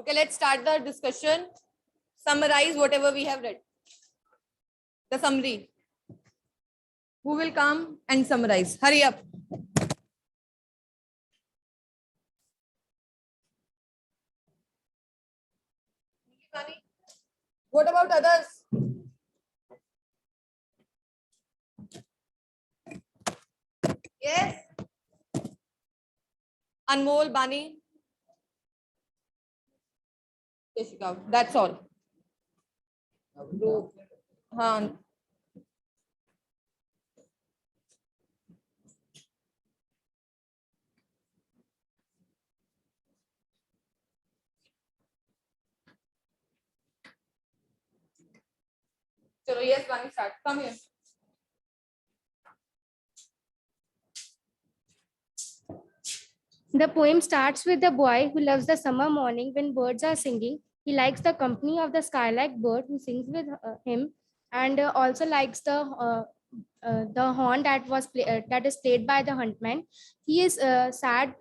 Okay, let's start the discussion. Summarize whatever we have read. The summary. Who will come and summarize? Hurry up. What about others? Yes. Anmol, Bani. Jessica. That's all. हाँ. चलो, yes, Bani, start. Come here. The poem starts with the boy who loves the summer morning when birds are singing. He likes the company of the skylark bird who sings with him, and also likes the horn that is played by the huntman. He is sad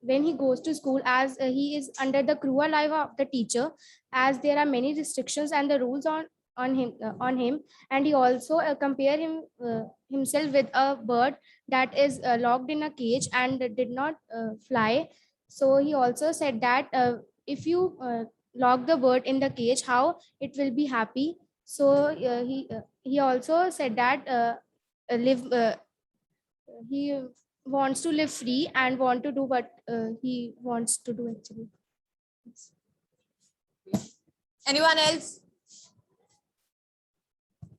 when he goes to school, as he is under the cruel eye of the teacher, as there are many restrictions and the rules on him, and he also compare himself with a bird that is locked in a cage and did not fly. So he also said that if you lock the bird in the cage, how it will be happy. So he also said that live he wants to live free and want to do what he wants to do actually. Anyone else?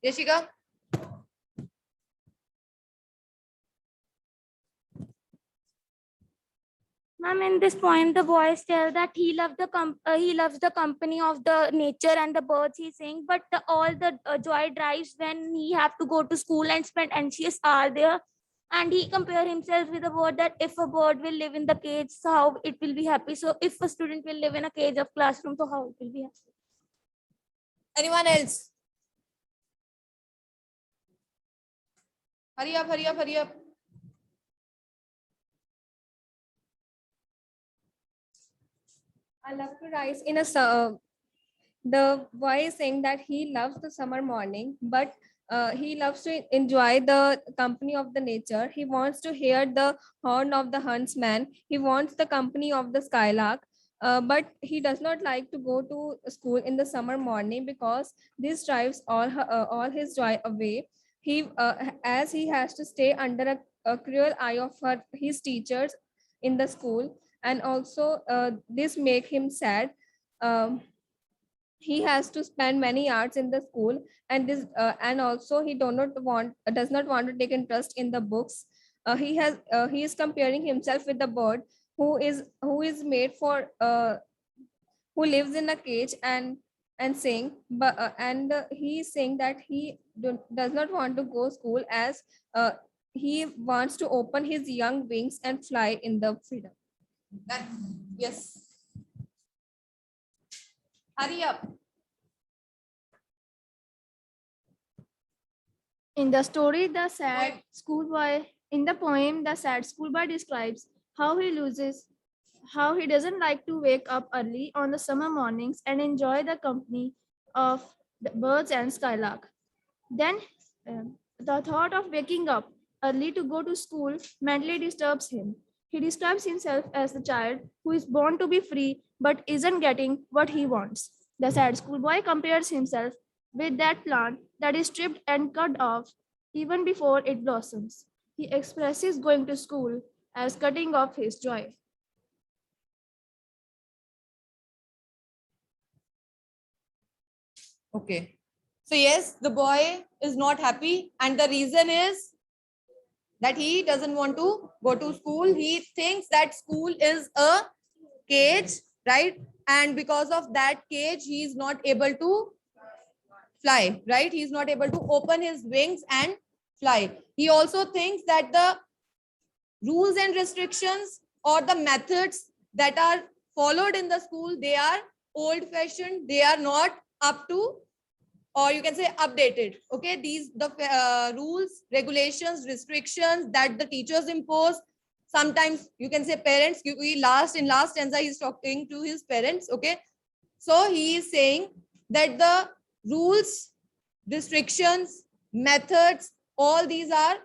Jessica? Ma'am, in this poem, the boys tell that he loves the company of the nature and the birds he's saying, but all the joy drives when he have to go to school and spend anxious hour there. And he compare himself with a bird, that if a bird will live in the cage, so how it will be happy. So if a student will live in a cage of classroom, so how it will be happy. Anyone else? Hurry up, hurry up, hurry up. I love to rise in a the boy is saying that he loves the summer morning, but he loves to enjoy the company of the nature. He wants to hear the horn of the huntsman. He wants the company of the skylark. But he does not like to go to school in the summer morning because this drives all his joy away. As he has to stay under a cruel eye of his teachers in the school, and also this make him sad. He has to spend many hours in the school, and also he does not want to take interest in the books. He is comparing himself with the bird who is made for who lives in a cage and saying, but and he is saying that he does not want to go school, as he wants to open his young wings and fly in the freedom. Yes. Hurry up. In the story, the sad schoolboy, in the poem, the sad schoolboy describes how he doesn't like to wake up early on the summer mornings and enjoy the company of the birds and skylark. Then the thought of waking up early to go to school mentally disturbs him. He describes himself as the child who is born to be free but isn't getting what he wants. The sad schoolboy compares himself with that plant that is stripped and cut off even before it blossoms. He expresses going to school as cutting off his joy. Okay. So yes, the boy is not happy, and the reason is that he doesn't want to go to school. He thinks that school is a cage, right? And because of that cage, he is not able to fly, right? He is not able to open his wings and fly. He also thinks that the rules and restrictions or the methods that are followed in the school, they are old fashioned, they are not up to, or you can say updated. Okay, these the rules, regulations, restrictions that the teachers impose, sometimes you can say parents. In last stanza he's talking to his parents. Okay, so he is saying that the rules, restrictions, methods, all these are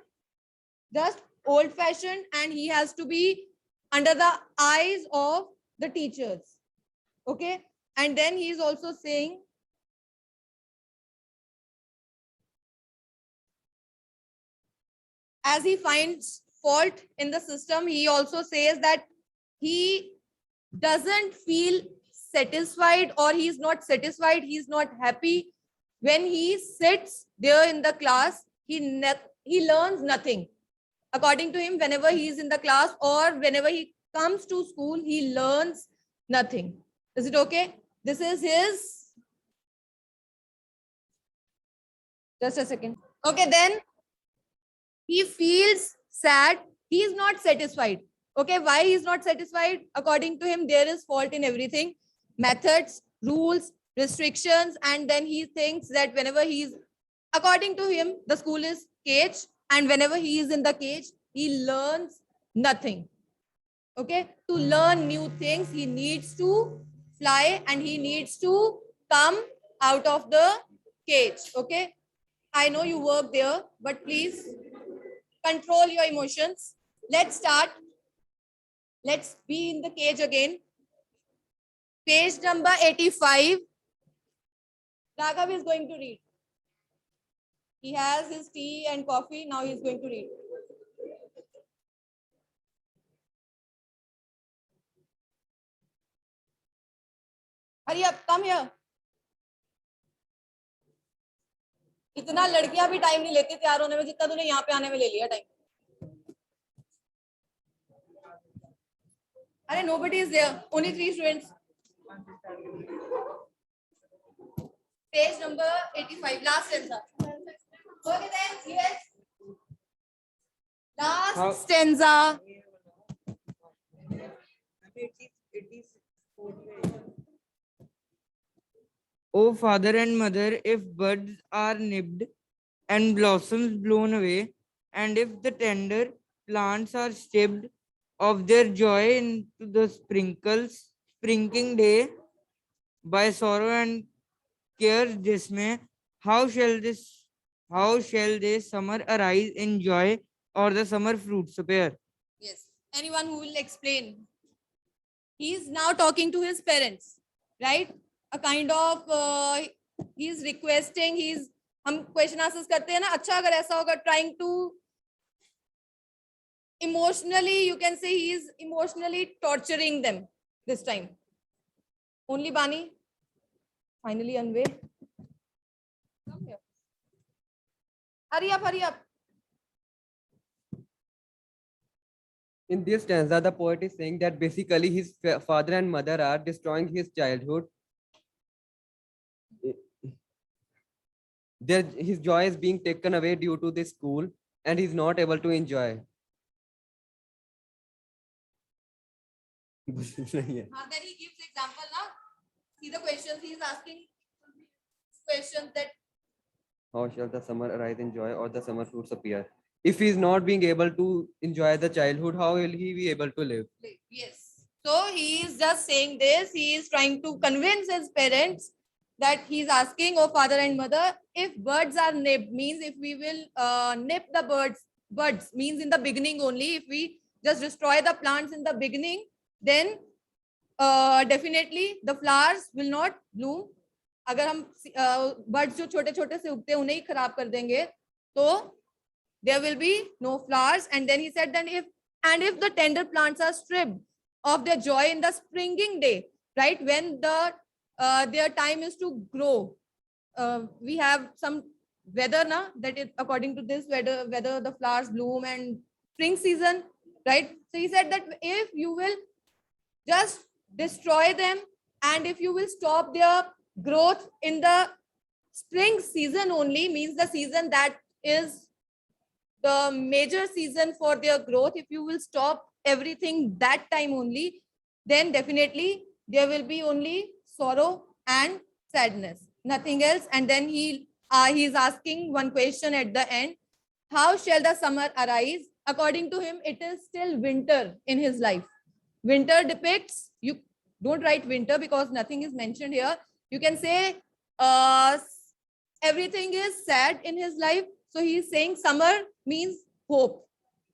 just old fashioned, and he has to be under the eyes of the teachers. Okay, and then he is also saying as he finds fault in the system, he also says that he doesn't feel satisfied, or he's not satisfied, he's not happy when he sits there in the class. He learns nothing. According to him, whenever he is in the class or whenever he comes to school, he learns nothing. Is it okay? This is his. Just a second. Okay, then he feels sad. He is not satisfied. Okay, why he is not satisfied? According to him, there is fault in everything. Methods, rules, restrictions, and then he thinks that whenever he's, according to him, the school is cage, and whenever he is in the cage, he learns nothing. Okay, to learn new things, he needs to fly and he needs to come out of the cage. Okay, I know you work there, but please control your emotions. Let's start. Let's be in the cage again. Page number 85. Raghav is going to read. He has his tea and coffee. Now he's going to read. Hurry up, come here. इतना लड़कियां भी time नहीं लेती तैयार होने में जितना तूने यहाँ पे आने में ले लिया टाइम. अरे nobody is there, only 3 students. Page number 85, last stanza. Okay then, yes. Last stanza. O father and mother, if buds are nipped and blossoms blown away, and if the tender plants are stripped of their joy into the sprinkling day by sorrow and care's dismay, how shall they summer arise in joy, or the summer fruits appear? Yes. Anyone who will explain? He is now talking to his parents, right? A kind of he is requesting. हम question answers करते हैं ना. अच्छा अगर ऐसा होगा, trying to emotionally, you can say he is emotionally torturing them this time. Only Bani. Finally, Anvay. Come here. Hurry up, hurry up. In this stanza, the poet is saying that basically his father and mother are destroying his childhood. His joy is being taken away due to this school, and he's not able to enjoy. Then he gives example now. See the questions he is asking. Questions that How shall the summer arise in joy, or the summer fruits appear? If he's not being able to enjoy the childhood, how will he be able to live? yes. So he is just saying this. He is trying to convince his parents that he's asking, oh father and mother, if birds are nipped, means if we will nip the buds means in the beginning only. If we just destroy the plants in the beginning, then definitely the flowers will not bloom. अगर हम birds जो छोटे छोटे से उगते हैं उन्हें ही खराब कर देंगे, तो there will be no flowers. And then he said that if the tender plants are stripped of their joy in the springing day, right, when their time is to grow, we have some weather now that is according to this whether the flowers bloom and spring season, right? So he said that if you will just destroy them, and if you will stop their growth in the spring season only, means the season that is the major season for their growth, if you will stop everything that time only, then definitely there will be only sorrow and sadness, nothing else. And then he is asking one question at the end: how shall the summer arise according to him, it is still winter in his life. Winter depicts, you don't write winter because nothing is mentioned here. You can say everything is sad in his life. So he is saying summer means hope.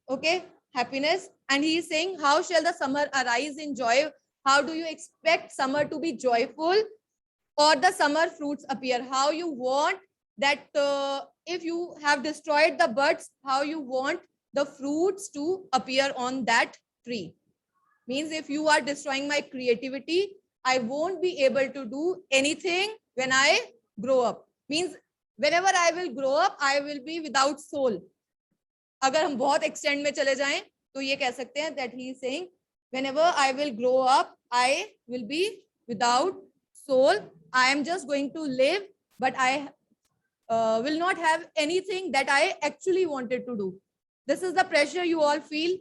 Okay, happiness. And he is saying, how shall the summer arise in joy? How do you expect summer to be joyful? Or the summer fruits appear? How you want that if you have destroyed the buds, how you want the fruits to appear on that tree? Means if you are destroying my creativity, I won't be able to do anything when I grow up. Means whenever I will grow up, I will be without soul. अगर हम बहुत extend में चले जाएं तो ये कह सकते हैं that he is saying whenever I will grow up, I will be without soul. I am just going to live, but I will not have anything that I actually wanted to do. This is the pressure you all feel.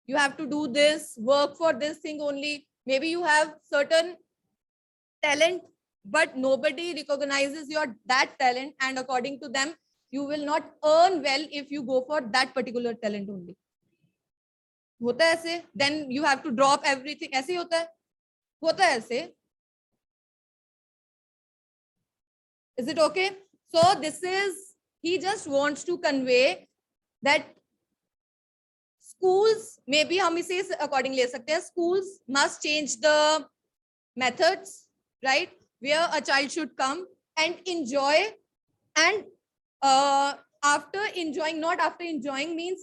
You have to do this, work for this thing only. Maybe you have certain talent, but nobody recognizes that talent, and according to them, you will not earn well if you go for that particular talent only. होता है ऐसे, then you have to drop everything. ऐसे ही होता है ऐसे. Is it okay? So this is, he just wants to convey that schools, maybe हम इसे according ले सकते हैं, schools must change the methods, right? Where a child should come and enjoy, and after enjoying, not after enjoying, means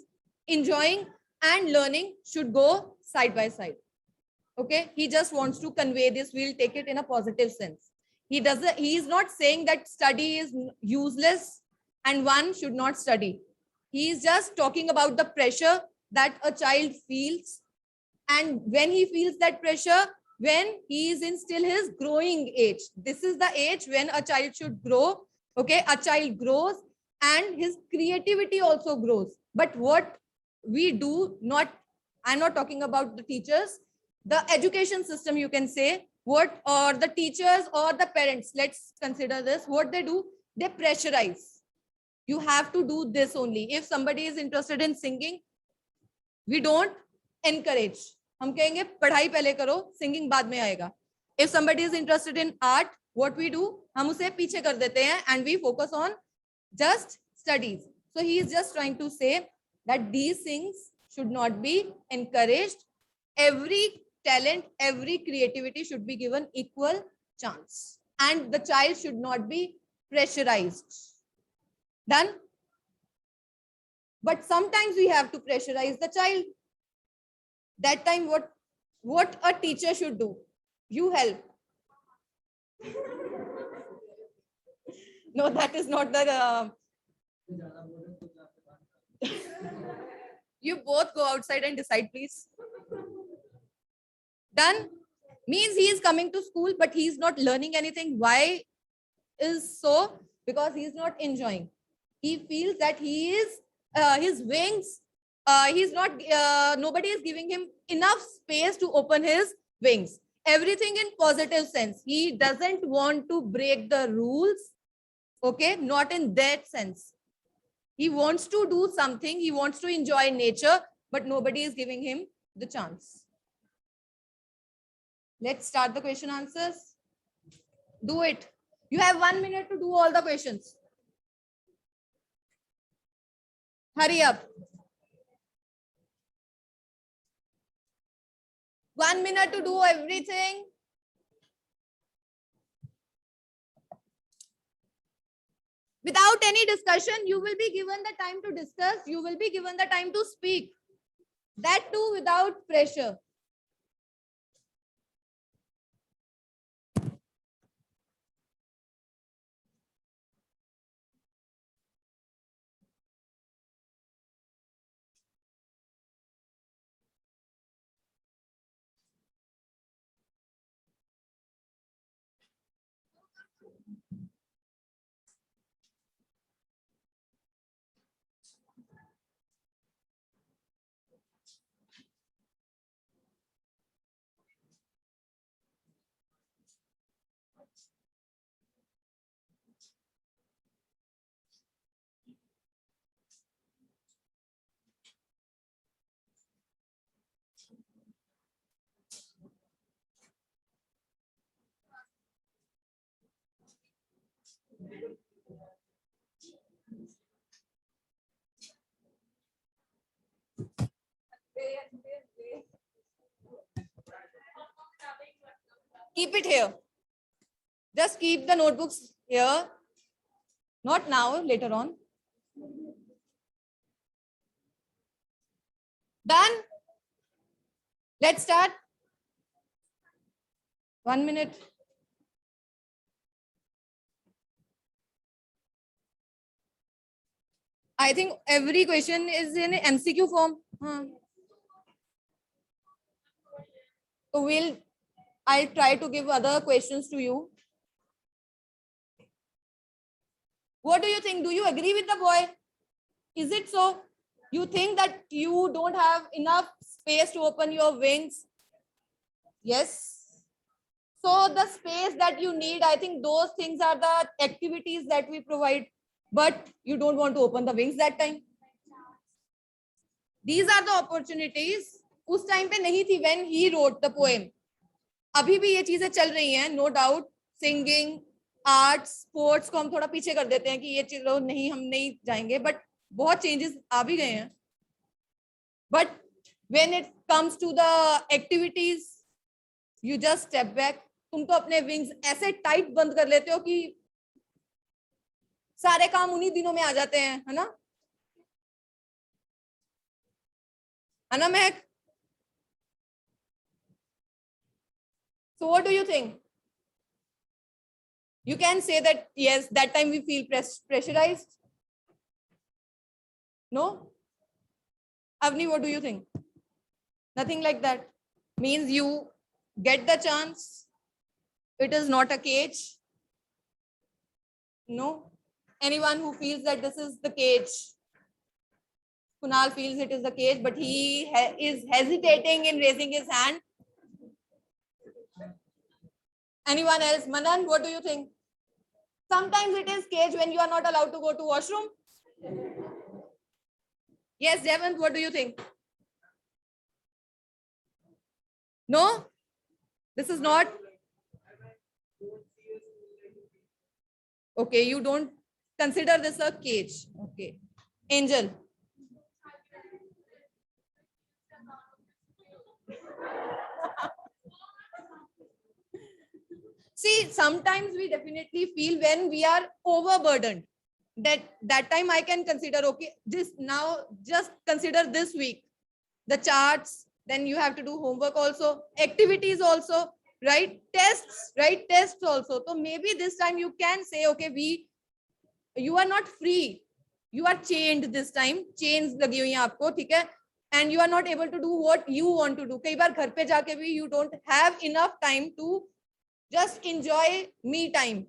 enjoying and learning should go side by side. Okay, he just wants to convey this. We'll take it in a positive sense. He is not saying that study is useless and one should not study. He is just talking about the pressure that a child feels, and when he feels that pressure, when he is in still his growing age. This is the age when a child should grow. Okay, a child grows and his creativity also grows. But what we do not, I'm not talking about the teachers, the education system, you can say, what, or the teachers or the parents, let's consider this, what they do, they pressurize. You have to do this only. If somebody is interested in singing, we don't encourage. हम कहेंगे पढ़ाई पहले करो, singing बाद में आएगा. If somebody is interested in art, what we do, हम उसे पीछे कर देते हैं and we focus on just studies. So he is just trying to say that these things should not be encouraged. Every talent, every creativity should be given equal chance, and the child should not be pressurized. Done? But sometimes we have to pressurize the child. That time what a teacher should do? You help. No, that is not the you both go outside and decide, please. Done? Means he is coming to school, but he is not learning anything. Why is so? Because he is not enjoying. He feels that he is, his wings, he's not, nobody is giving him enough space to open his wings. Everything in positive sense. He doesn't want to break the rules. Okay, not in that sense. He wants to do something. He wants to enjoy nature, but nobody is giving him the chance. Let's start the question answers. Do it. You have 1 minute to do all the questions. Hurry up. 1 minute to do everything. Without any discussion, you will be given the time to discuss. You will be given the time to speak. That too without pressure. Keep it here. Just keep the notebooks here. Not now, later on. Done? Let's start. 1 minute. I think every question is in MCQ form. So I'll try to give other questions to you. What do you think? Do you agree with the boy? Is it so? You think that you don't have enough space to open your wings? Yes. So the space that you need, I think those things are the activities that we provide, but you don't want to open the wings that time. These are the opportunities. उस time पे नहीं थी when he wrote the poem. अभी भी ये चीजें चल रही हैं, no doubt. Singing, arts, sports को हम थोड़ा पीछे कर देते हैं कि ये चीजों नहीं, हम नहीं जाएंगे, but बहुत changes आ भी गए हैं. But when it comes to the activities, you just step back. तुम तो अपने wings ऐसे tight बंद कर लेते हो कि सारे काम उन्हीं दिनों में आ जाते हैं, है ना? है ना महक? So what do you think? You can say that yes, that time we feel pressurized. No? Avni, what do you think? Nothing like that. Means you get the chance. It is not a cage. No? Anyone who feels that this is the cage. Kunal feels it is the cage, but he is hesitating in raising his hand. Anyone else? Manan, what do you think? Sometimes it is cage when you are not allowed to go to washroom. Yes, Devant, what do you think? No? This is not? Okay, you don't consider this a cage. Okay. Angel. See, sometimes we definitely feel when we are overburdened. That time I can consider, okay, this now just consider this week. The charts, then you have to do homework also, activities also, right? Tests, right? Tests also. So maybe this time you can say, okay, you are not free. You are chained this time. Chains lagi hui hain aapko, theek hai? And you are not able to do what you want to do. Kai baar ghar pe jaake bhi you don't have enough time to just enjoy me time.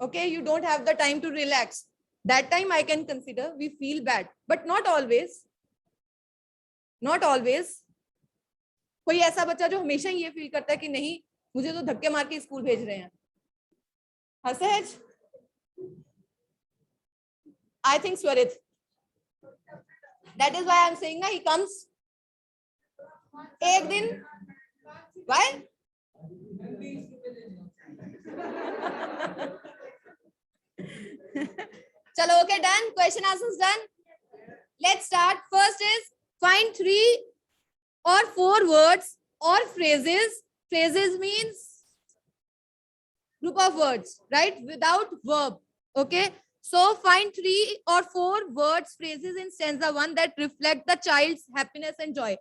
Okay, you don't have the time to relax. That time I can consider we feel bad, but not always. Not always. कोई ऐसा बच्चा जो हमेशा ये feel करता है कि नहीं, मुझे तो धक्के मार के स्कूल भेज रहे हैं. हसैज? I think Swarit. That is why I'm saying he comes. एक दिन. Why? Chalo, okay, done. Question answers done. Let's start. First is find 3 or 4 words or phrases. Phrases means group of words, right? Without verb. Okay. So find 3 or 4 words, phrases in stanza 1 that reflect the child's happiness and joy.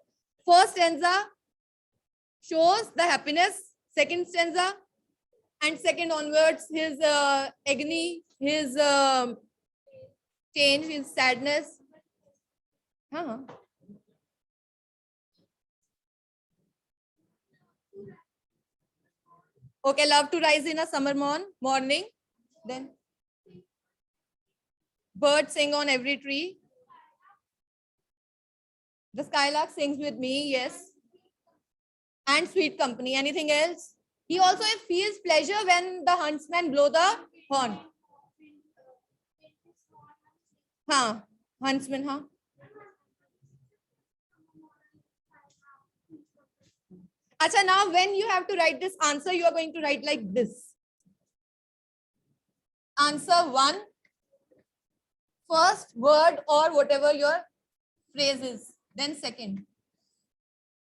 First stanza shows the happiness. Second stanza and second onwards, his agony, his change, his sadness. Okay, love to rise in a summer morning. Then birds sing on every tree. The skylark sings with me, yes. And sweet company. Anything else? He also feels pleasure when the huntsman blow the horn. Huntsman, Acha, now when you have to write this answer, you are going to write like this. Answer 1. First word or whatever your phrase is. Then second.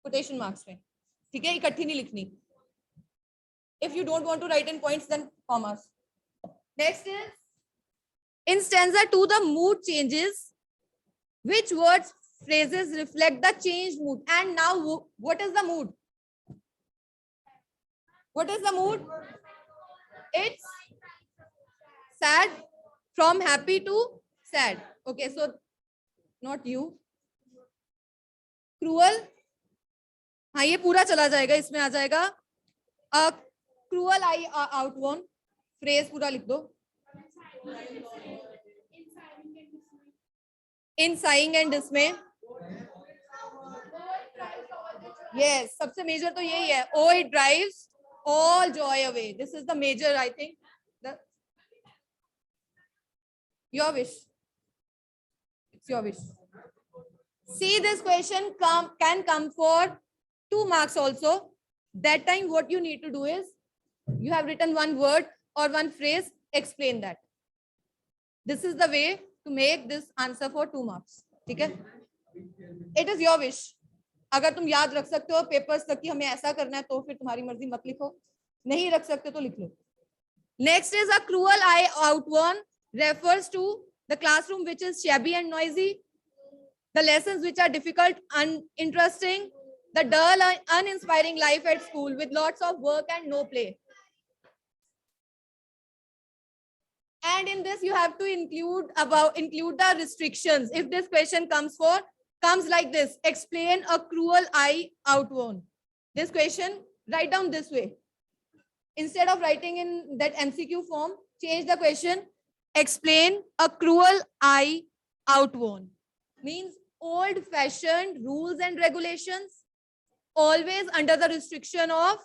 Quotation marks में. ठीक है, इकट्ठी नहीं लिखनी. If you don't want to write in points, then commas. Next is, in stanza 2, the mood changes. Which words, phrases reflect the changed mood? And now, what is the mood? What is the mood? It's sad, from happy to sad. Okay, so not you. Cruel. हाँ, ये पूरा चला जाएगा, इसमें आ जाएगा cruel eye outworn. Phrase पूरा लिख दो. In sighing and dismay. Yes, सबसे major तो यही है. Oh, it drives all joy away. This is the major, I think. Your wish. It's your wish. See, this question can come for 2 marks also. That time what you need to do is, you have written one word or one phrase, explain that. This is the way to make this answer for 2 marks. ठीक है? It is your wish. अगर तुम याद रख सकते हो papers तक कि हमें ऐसा करना है तो फिर तुम्हारी मर्जी, मत लिखो. नहीं रख सकते तो लिख लो. Next is, a cruel eye outworn refers to the classroom which is shabby and noisy, the lessons which are difficult, uninteresting, the dull and uninspiring life at school with lots of work and no play. And in this you have to include the restrictions. If this question comes like this, explain a cruel eye outworn. This question, write down this way. Instead of writing in that MCQ form, change the question. Explain a cruel eye outworn. Means old-fashioned rules and regulations, always under the restriction of.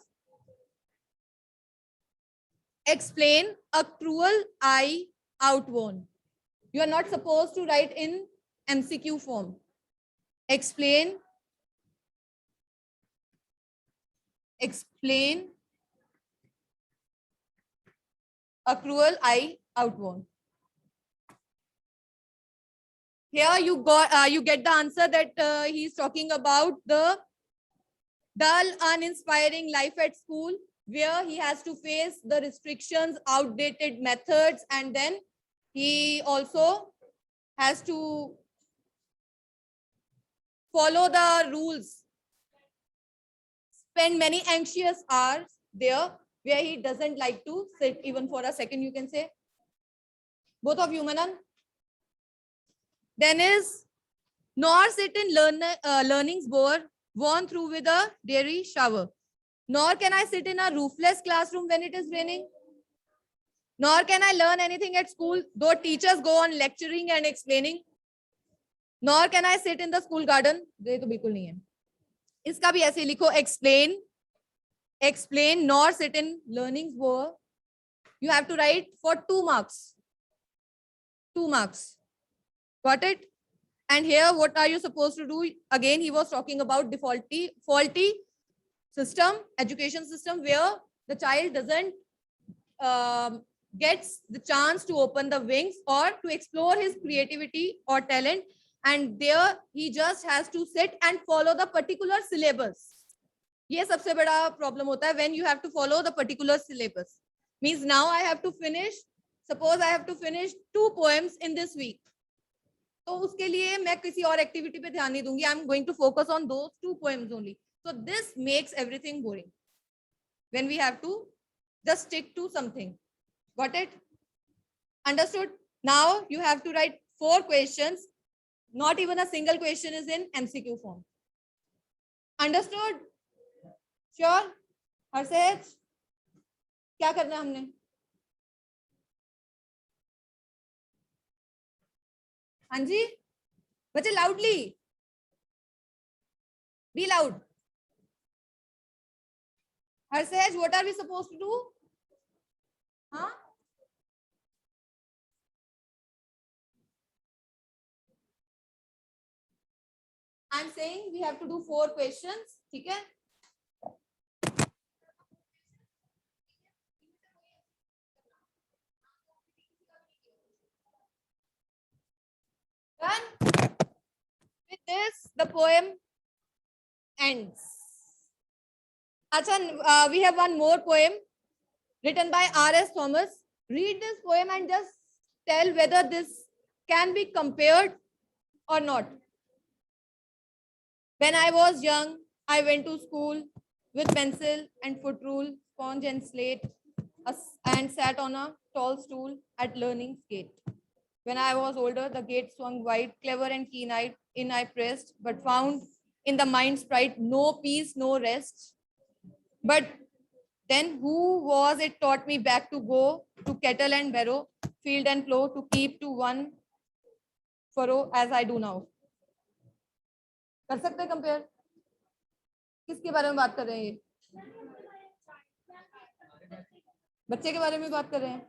Explain a cruel eye outworn. You are not supposed to write in MCQ form. Explain a cruel eye outworn. Here you get the answer that he is talking about the dull, uninspiring life at school, where he has to face the restrictions, outdated methods, and then he also has to follow the rules. Spend many anxious hours there, where he doesn't like to sit even for a second, you can say. Both of you, Manan. Then is, nor sit in learning's worn through with a dreary shower. Nor can I sit in a roofless classroom when it is raining. Nor can I learn anything at school, though teachers go on lecturing and explaining. Nor can I sit in the school garden. ये तो बिल्कुल नहीं है. इसका भी ऐसे लिखो, explain, nor sit in learning's work. You have to write for 2 marks. 2 marks. Got it? And here, what are you supposed to do? Again, he was talking about faulty system, education system, where the child doesn't gets the chance to open the wings or to explore his creativity or talent. And there he just has to sit and follow the particular syllabus. ये सबसे बड़ा problem होता है when you have to follow the particular syllabus. Means now I have to finish, suppose I have to finish 2 poems in this week. तो उसके लिए मैं किसी और activity पे ध्यान नहीं दूंगी. I'm going to focus on those 2 poems only. So this makes everything boring. When we have to just stick to something. Got it? Understood? Now you have to write 4 questions. Not even a single question is in MCQ form. Understood? Sure? Harshit? क्या करना है हमने? हाँ जी? बच्चे loudly. Be loud. Harshit, what are we supposed to do? Huh? I'm saying we have to do 4 questions. ठीक है? Done? With this, the poem ends. Acha, we have one more poem. written by R.S. Thomas. Read this poem and just tell whether this can be compared or not. When I was young, I went to school with pencil and foot rule, sponge and slate, and sat on a tall stool at learning skate. When I was older, the gate swung wide, clever and keen-eyed, in I pressed, but found in the mind sprite no peace, no rest. But then who was it taught me back to go to kettle and barrow, field and plow, to keep to one furrow as I do now? कर सकते हैं compare? किसके बारे में बात कर रहे हैं? ये बच्चे के बारे में बात कर रहे हैं?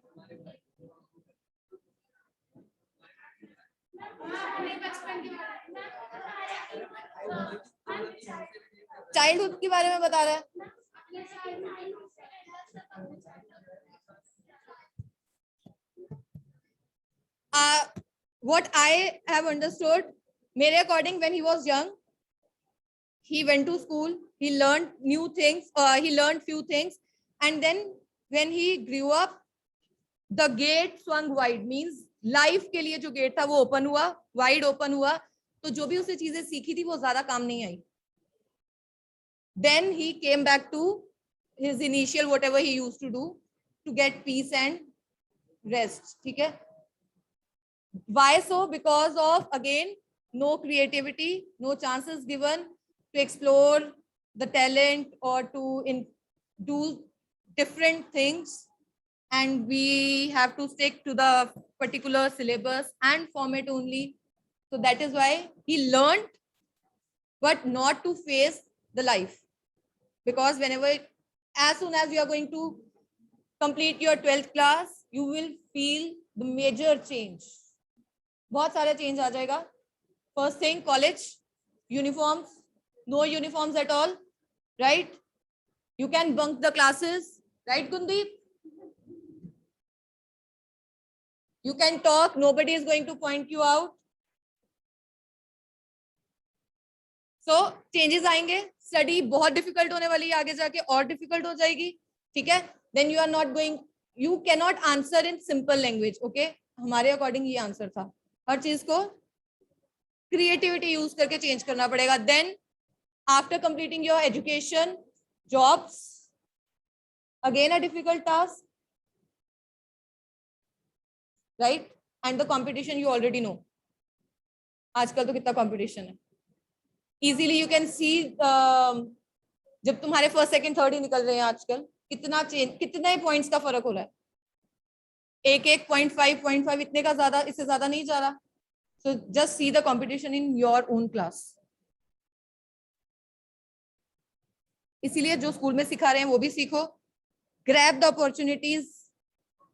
चाइल्डहुड के बारे में बता रहा है? What I have understood, मेरे according, when he was young, he went to school, he learned new things, he learned few things, and then when he grew up, the gate swung wide, means life के लिए जो gate था वो open हुआ, wide open हुआ, तो जो भी उसने चीजें सीखी थी वो ज्यादा काम नहीं आई. Then he came back to his initial whatever he used to do to get peace and rest. ठीक है? Why so? Because of, again, no creativity, no chances given to explore the talent or to do different things, and we have to stick to the particular syllabus and format only. So that is why he learned, but not to face the life. Because whenever, as soon as you are going to complete your 12th class, you will feel the major change. बहुत सारे change आ जाएगा. First thing, college, uniforms, no uniforms at all, right? You can bunk the classes, right, Gundeep? You can talk, nobody is going to point you out. So changes आएंगे, study बहुत difficult होने वाली है, आगे जाके और difficult हो जाएगी, ठीक है? Then you are not going, you cannot answer in simple language, okay? हमारे according ये answer था. हर चीज को creativity use करके change करना पड़ेगा. Then after completing your education, jobs, again a difficult task, right? And the competition you already know. आजकल तो कितना competition है. Easily you can see, जब तुम्हारे first, second, third ही निकल रहे हैं आजकल, कितना change, कितने points का फर्क हो रहा है. एक 0.5 इतने का ज्यादा, इससे ज्यादा नहीं जा रहा. So just see the competition in your own class. इसीलिए जो स्कूल में सिखा रहे हैं वो भी सीखो. Grab the opportunities,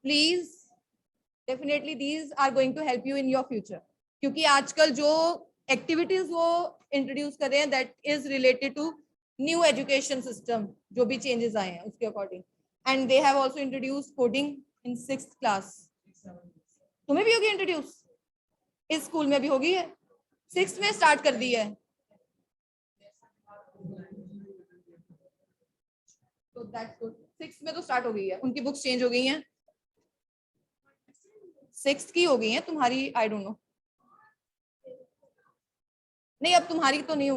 please. Definitely these are going to help you in your future. क्योंकि आजकल जो activities वो introduce कर रहे हैं, that is related to new education system, जो भी changes आए हैं उसके according. And they have also introduced coding in 6th class. तुम्हें भी होगी introduce? इस स्कूल में भी होगी है. 6th में start कर दी है. So that's good. 6th में तो start हो गई है. उनकी books change हो गई हैं. 6th की हो गई हैं, तुम्हारी I don't know. नहीं, अब तुम्हारी तो नहीं होगी.